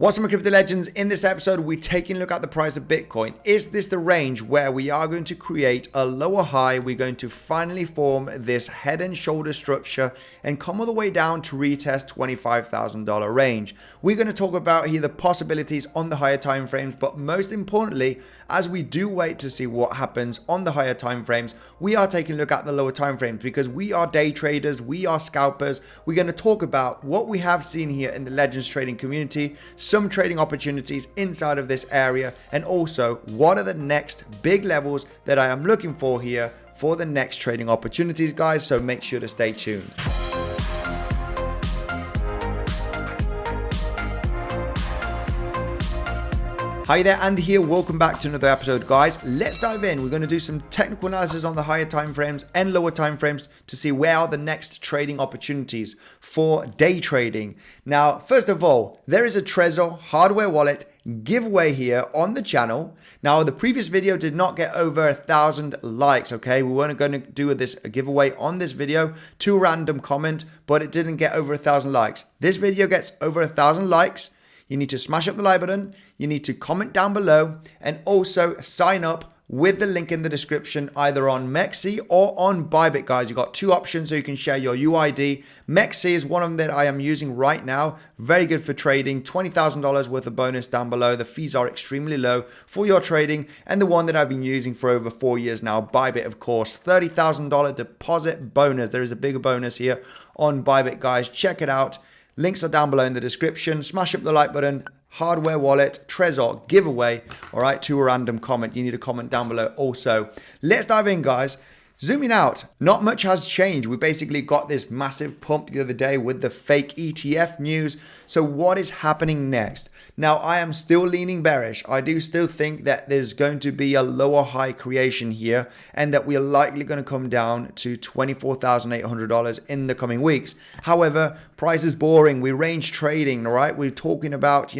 What's up, my crypto legends? In this episode, we're taking a look at the price of Bitcoin. Is this the range where we are going to create a lower high? We're going to finally form this head and shoulder structure and come all the way down to retest $25,000 range. We're going to talk about here the possibilities on the higher time frames, but most importantly, as we do wait to see what happens on the higher time frames, we are taking a look at the lower time frames because we are day traders, we are scalpers. We're going to talk about what we have seen here in the Legends trading community, some trading opportunities inside of this area, and also what are the next big levels that I am looking for here for the next trading opportunities, guys. So make sure to stay tuned. Hi there, Andy here. Welcome back to another episode, guys. Let's dive in. We're going to do some technical analysis on the higher time frames and lower time frames to see where are the next trading opportunities for day trading. Now, first of all, there is a Trezor hardware wallet giveaway here on the channel. Now, the previous video did not get over 1,000 likes, okay? We weren't going to do a giveaway on this video, too random comment, but it didn't get over 1,000 likes. This video gets over 1,000 likes. You need to smash up the like button, you need to comment down below, and also sign up with the link in the description, either on MEXC or on Bybit, guys. You've got two options so you can share your UID. MEXC is one of them that I am using right now. Very good for trading. $20,000 worth of bonus down below. The fees are extremely low for your trading. And the one that I've been using for over 4 years now, Bybit, of course. $30,000 deposit bonus. There is a bigger bonus here on Bybit, guys. Check it out. Links are down below in the description. Smash up the like button. Hardware wallet, Trezor giveaway. All right, to a random comment. You need to comment down below also. Let's dive in, guys. Zooming out, not much has changed. We basically got this massive pump the other day with the fake ETF news. So what is happening next? Now, I am still leaning bearish. I do still think that there's going to be a lower high creation here and that we're likely going to come down to $24,800 in the coming weeks. However, price is boring. We range trading, all right? We're talking about,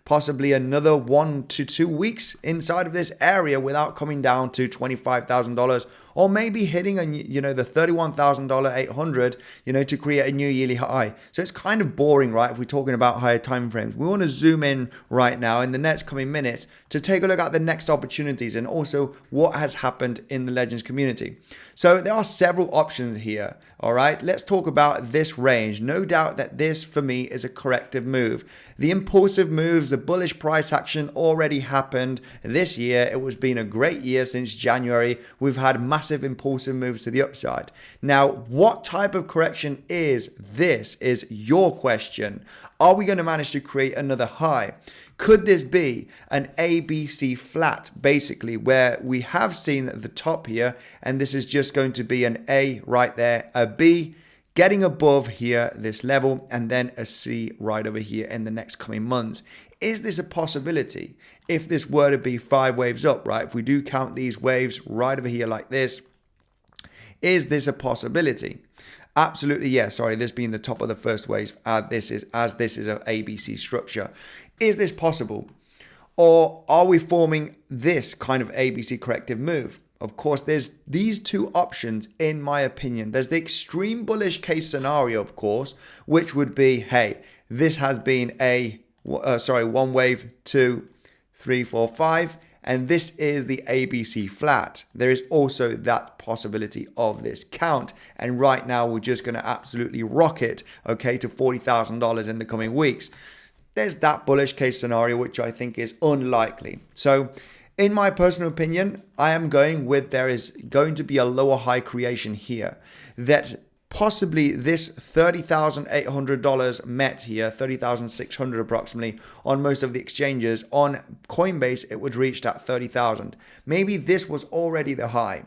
possibly another 1 to 2 weeks inside of this area without coming down to $25,000 or maybe hitting the $31,800, to create a new yearly high. So it's kind of boring, right? If we're talking about higher time frames, we want to zoom in right now in the next coming minutes to take a look at the next opportunities and also what has happened in the Legends community. So there are several options here. All right, let's talk about this range. No doubt that this for me is a corrective move. The impulsive moves, the bullish price action already happened this year. It has been a great year since January. We've had massive impulsive moves to the upside. Now, what type of correction is this is your question. Are we going to manage to create another high? Could this be an ABC flat, basically, where we have seen the top here, and this is just going to be an A right there, a B getting above here, this level, and then a C right over here in the next coming months? Is this a possibility? If this were to be 5 waves up, right? If we do count these waves right over here like this, is this a possibility? Absolutely, yes. Sorry, this being the top of the first wave, as this is an ABC structure. Is this possible? Or are we forming this kind of ABC corrective move? Of course, there's these two options, in my opinion. There's the extreme bullish case scenario, of course, which would be, hey, this has been one wave, 2, 3, 4, 5. And this is the ABC flat. There is also that possibility of this count. And right now, we're just going to absolutely rock it, okay, to $40,000 in the coming weeks. There's that bullish case scenario, which I think is unlikely. So in my personal opinion, I am going with there is going to be a lower high creation here that possibly this $30,800 met here, $30,600 approximately on most of the exchanges. On Coinbase, it was reached at 30,000. Maybe this was already the high.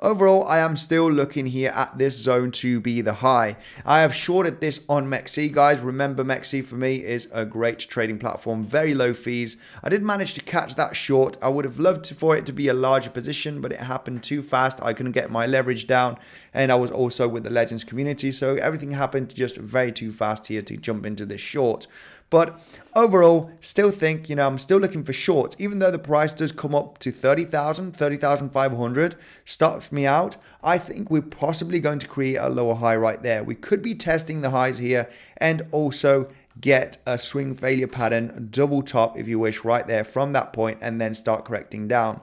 Overall, I am still looking here at this zone to be the high. I have shorted this on MEXC, guys. Remember, MEXC for me is a great trading platform, very low fees. I did manage to catch that short. I would have loved for it to be a larger position, but it happened too fast. I couldn't get my leverage down, and I was also with the Legends community, so everything happened just very too fast here to jump into this short. But overall, still think, I'm still looking for shorts. Even though the price does come up to 30,000, 30,500, stops me out. I think we're possibly going to create a lower high right there. We could be testing the highs here and also get a swing failure pattern, double top if you wish, right there from that point, and then start correcting down.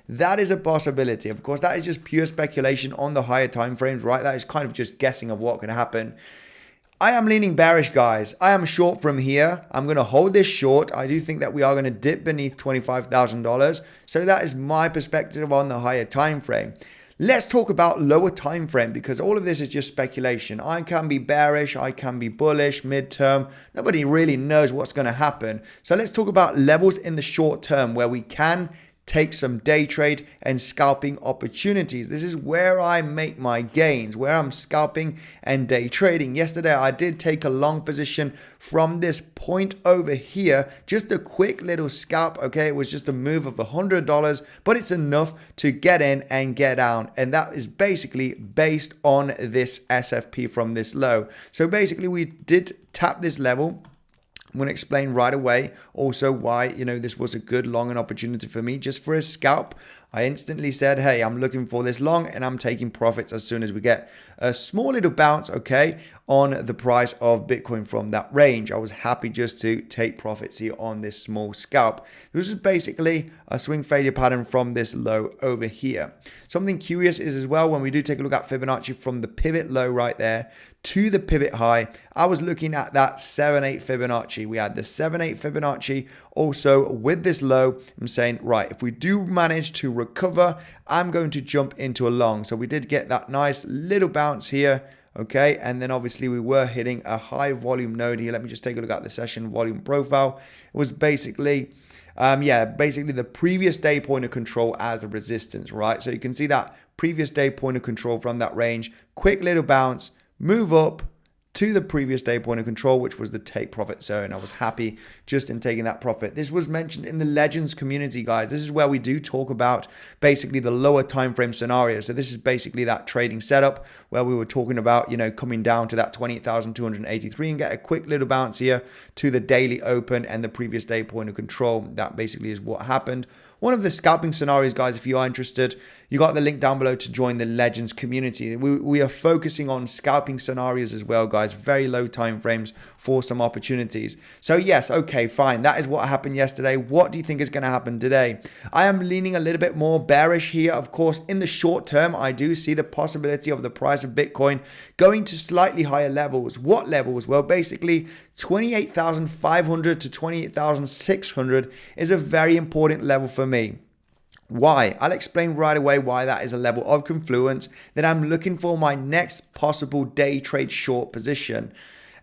That is a possibility. Of course, that is just pure speculation on the higher time frames, right? That is kind of just guessing of what could happen. I am leaning bearish, guys. I am short from here. I'm going to hold this short. I do think that we are going to dip beneath $25,000. So that is my perspective on the higher time frame. Let's talk about lower time frame, because all of this is just speculation. I can be bearish, I can be bullish, midterm. Nobody really knows what's going to happen. So let's talk about levels in the short term where we can take some day trade and scalping opportunities. This is where I make my gains, where I'm scalping and day trading. Yesterday, I did take a long position from this point over here. Just a quick little scalp, okay? It was just a move of $100, but it's enough to get in and get out. And that is basically based on this SFP from this low. So basically, we did tap this level. I'm going to explain right away also why, this was a good long and opportunity for me just for a scalp. I instantly said, hey, I'm looking for this long and I'm taking profits as soon as we get a small little bounce, okay, on the price of Bitcoin from that range. I was happy just to take profits here on this small scalp. This is basically a swing failure pattern from this low over here. Something curious is as well, when we do take a look at Fibonacci from the pivot low right there to the pivot high, I was looking at that 7-8 Fibonacci. We had the 7-8 Fibonacci also with this low. I'm saying, right, if we do manage to recover, I'm going to jump into a long. So we did get that nice little bounce here. Okay, and then obviously we were hitting a high volume node here. Let me just take a look at the session volume profile. It was basically, basically the previous day point of control as a resistance, right? So you can see that previous day point of control from that range. Quick little bounce, move up to the previous day point of control, which was the take profit zone. I was happy just in taking that profit. This was mentioned in the Legends community, guys. This is where we do talk about basically the lower time frame scenario. So this is basically that trading setup where we were talking about, coming down to that 28,283 and get a quick little bounce here to the daily open and the previous day point of control. That basically is what happened. One of the scalping scenarios, guys, if you are interested, you got the link down below to join the Legends community. We are focusing on scalping scenarios as well, guys. Very low time frames for some opportunities. So yes, okay, fine. That is what happened yesterday. What do you think is going to happen today? I am leaning a little bit more bearish here. Of course, in the short term, I do see the possibility of the price of Bitcoin going to slightly higher levels. What levels? Well, basically 28,500 to 28,600 is a very important level for me. Why? I'll explain right away why that is a level of confluence that I'm looking for my next possible day trade short position.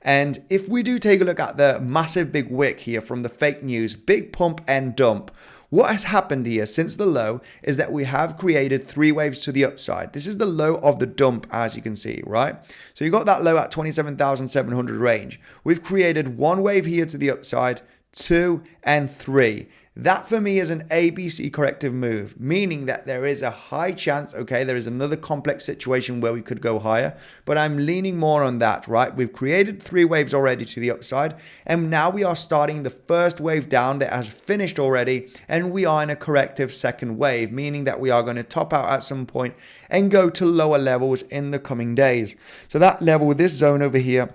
And if we do take a look at the massive big wick here from the fake news, big pump and dump, what has happened here since the low is that we have created three waves to the upside. This is the low of the dump, as you can see, right? So you got that low at 27,700 range. We've created one wave here to the upside, 2 and 3. That for me is an ABC corrective move, meaning that there is a high chance, okay, there is another complex situation where we could go higher, but I'm leaning more on that, right? We've created three waves already to the upside, and now we are starting the first wave down that has finished already, and we are in a corrective second wave, meaning that we are going to top out at some point and go to lower levels in the coming days. So that level, this zone over here,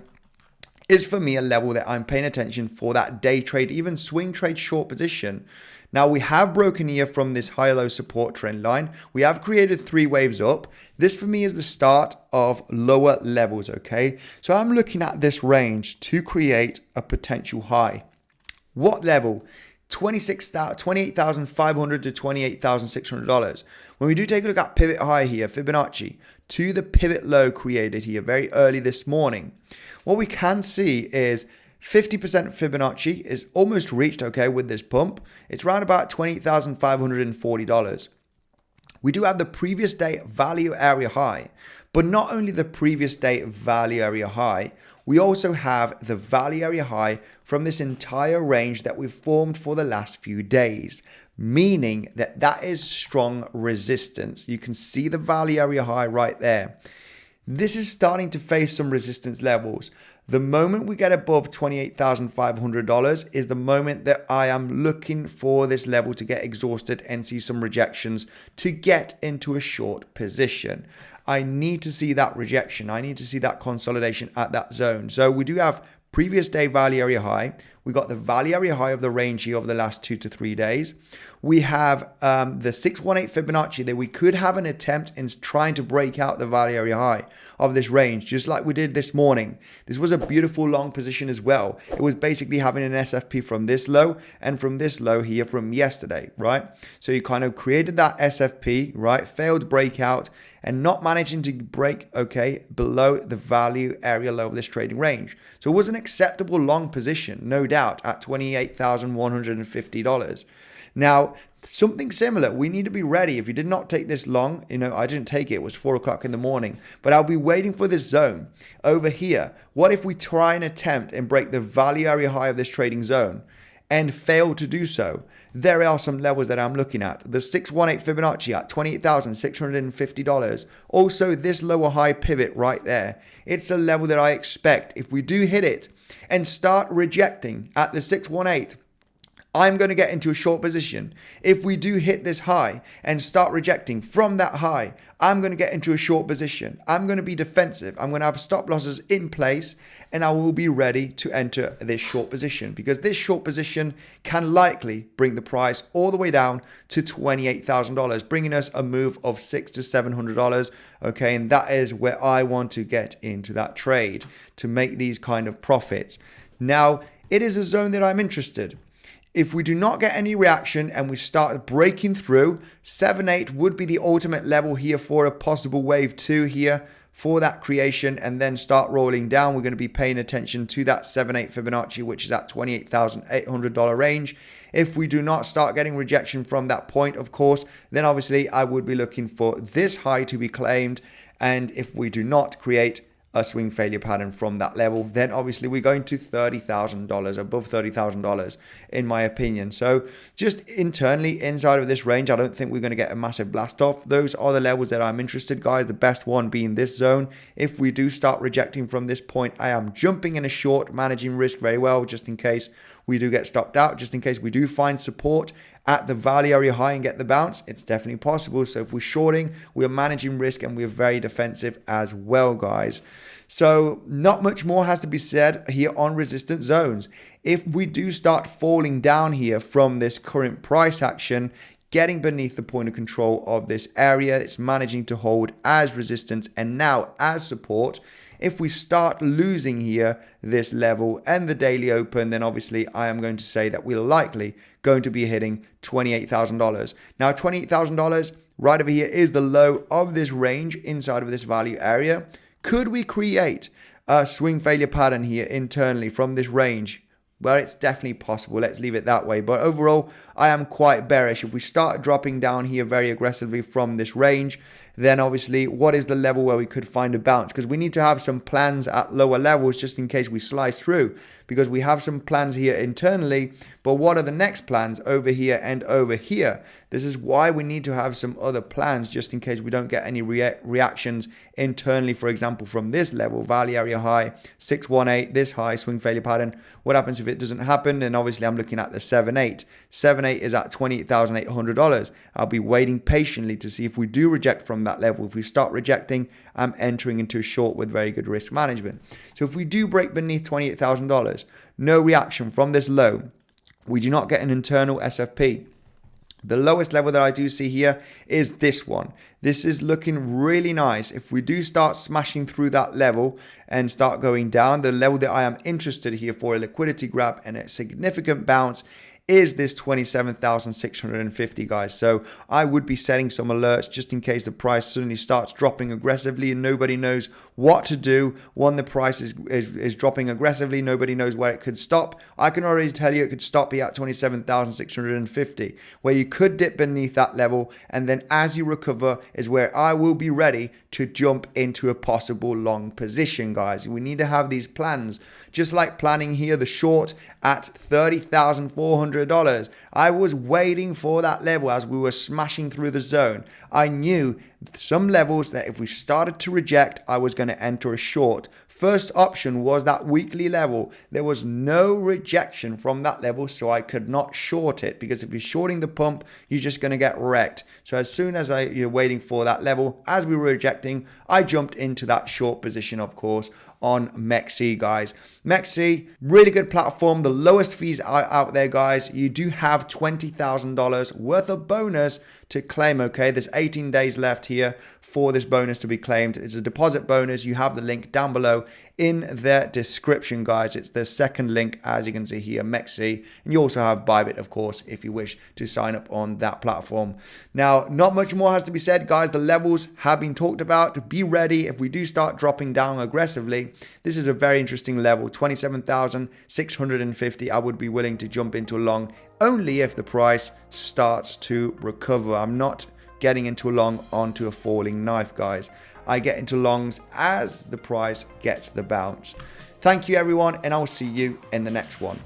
is for me a level that I'm paying attention for that day trade, even swing trade short position. Now we have broken here from this high-low support trend line. We have created three waves up. This for me is the start of lower levels, okay? So I'm looking at this range to create a potential high. What level? 28,500 to $28,600. When we do take a look at pivot high here, Fibonacci, to the pivot low created here very early this morning, what we can see is 50% Fibonacci is almost reached, okay, with this pump. It's around about $28,540. We do have the previous day value area high, but not only the previous day value area high, we also have the value area high from this entire range that we've formed for the last few days, meaning that that is strong resistance. You can see the value area high right there. This is starting to face some resistance levels. The moment we get above $28,500 is the moment that I am looking for this level to get exhausted and see some rejections to get into a short position. I need to see that rejection. I need to see that consolidation at that zone. So we do have previous day value area high. We got the value area high of the range here over the last 2 to 3 days. We have the 618 Fibonacci that we could have an attempt in trying to break out the value area high of this range, just like we did this morning. This was a beautiful long position as well. It was basically having an SFP from this low and from this low here from yesterday, right? So you kind of created that SFP, right? Failed breakout and not managing to break, okay, below the value area low of this trading range. So it was an acceptable long position, no doubt, at $28,150. Now, something similar, we need to be ready. If you did not take this long, I didn't take it. It was 4 o'clock in the morning, but I'll be waiting for this zone over here. What if we try and attempt and break the value area high of this trading zone and fail to do so? There are some levels that I'm looking at. The 618 Fibonacci at $28,650. Also, this lower high pivot right there. It's a level that I expect if we do hit it and start rejecting at the 618, I'm going to get into a short position. If we do hit this high and start rejecting from that high, I'm going to get into a short position. I'm going to be defensive. I'm going to have stop losses in place and I will be ready to enter this short position because this short position can likely bring the price all the way down to $28,000, bringing us a move of $600 to $700. Okay, and that is where I want to get into that trade to make these kind of profits. Now, it is a zone that I'm interested. If we do not get any reaction and we start breaking through, 7-8 would be the ultimate level here for a possible wave 2 here for that creation and then start rolling down. We're going to be paying attention to that 7-8 Fibonacci, which is at $28,800 range. If we do not start getting rejection from that point, of course, then obviously I would be looking for this high to be claimed. And if we do not create a swing failure pattern from that level, then obviously we're going to $30,000, above $30,000 in my opinion. So just internally inside of this range, I don't think we're going to get a massive blast off. Those are the levels that I'm interested, guys. The best one being this zone. If we do start rejecting from this point, I am jumping in a short, managing risk very well, just in case we do get stopped out, just in case we do find support at the value area high and get the bounce. It's definitely possible. So if we're shorting, we're managing risk and we're very defensive as well, guys. So not much more has to be said here on resistance zones. If we do start falling down here from this current price action, getting beneath the point of control of this area, it's managing to hold as resistance and now as support. If we start losing here this level and the daily open, then obviously I am going to say that we're likely going to be hitting $28,000. Now, $28,000 right over here is the low of this range inside of this value area. Could we create a swing failure pattern here internally from this range? Well, it's definitely possible. Let's leave it that way. But overall, I am quite bearish. If we start dropping down here very aggressively from this range, then obviously what is the level where we could find a bounce? Because we need to have some plans at lower levels just in case we slice through, because we have some plans here internally, but what are the next plans over here and over here? This is why we need to have some other plans just in case we don't get any reactions internally. For example, from this level, value area high, 618, this high swing failure pattern. What happens if it doesn't happen? Then obviously I'm looking at the 7-8. 7-8 is at $28,800. I'll be waiting patiently to see if we do reject from that level. If we start rejecting, I'm entering into a short with very good risk management. So if we do break beneath $28,000, no reaction from this low, we do not get an internal SFP. The lowest level that I do see here is this one. This is looking really nice. If we do start smashing through that level and start going down, the level that I am interested here for a liquidity grab and a significant bounce is this 27,650, guys. So I would be setting some alerts just in case the price suddenly starts dropping aggressively and nobody knows what to do. When the price is dropping aggressively, nobody knows where it could stop. I can already tell you it could stop here at 27,650, where you could dip beneath that level, and then as you recover is where I will be ready to jump into a possible long position, guys. We need to have these plans, just like planning here the short at $30,400. I was waiting for that level as we were smashing through the zone. I knew some levels that if we started to reject, I was going to enter a short. First option was that weekly level. There was no rejection from that level, so I could not short it, because if you're shorting the pump, you're just going to get wrecked. So as soon as you're waiting for that level, as we were rejecting, I jumped into that short position, of course, on MEXC, guys. MEXC, really good platform, the lowest fees out there, guys. You do have $20,000 worth of bonus to claim, okay? There's 18 days left here for this bonus to be claimed. It's a deposit bonus. You have the link down below in the description, guys. It's the second link, as you can see here, MEXC. And you also have Bybit, of course, if you wish to sign up on that platform. Now, not much more has to be said, guys. The levels have been talked about. Be ready if we do start dropping down aggressively. This is a very interesting level, 27,650. I would be willing to jump into a long only if the price starts to recover. I'm not getting into a long onto a falling knife, guys. I get into longs as the price gets the bounce. Thank you, everyone, and I will see you in the next one.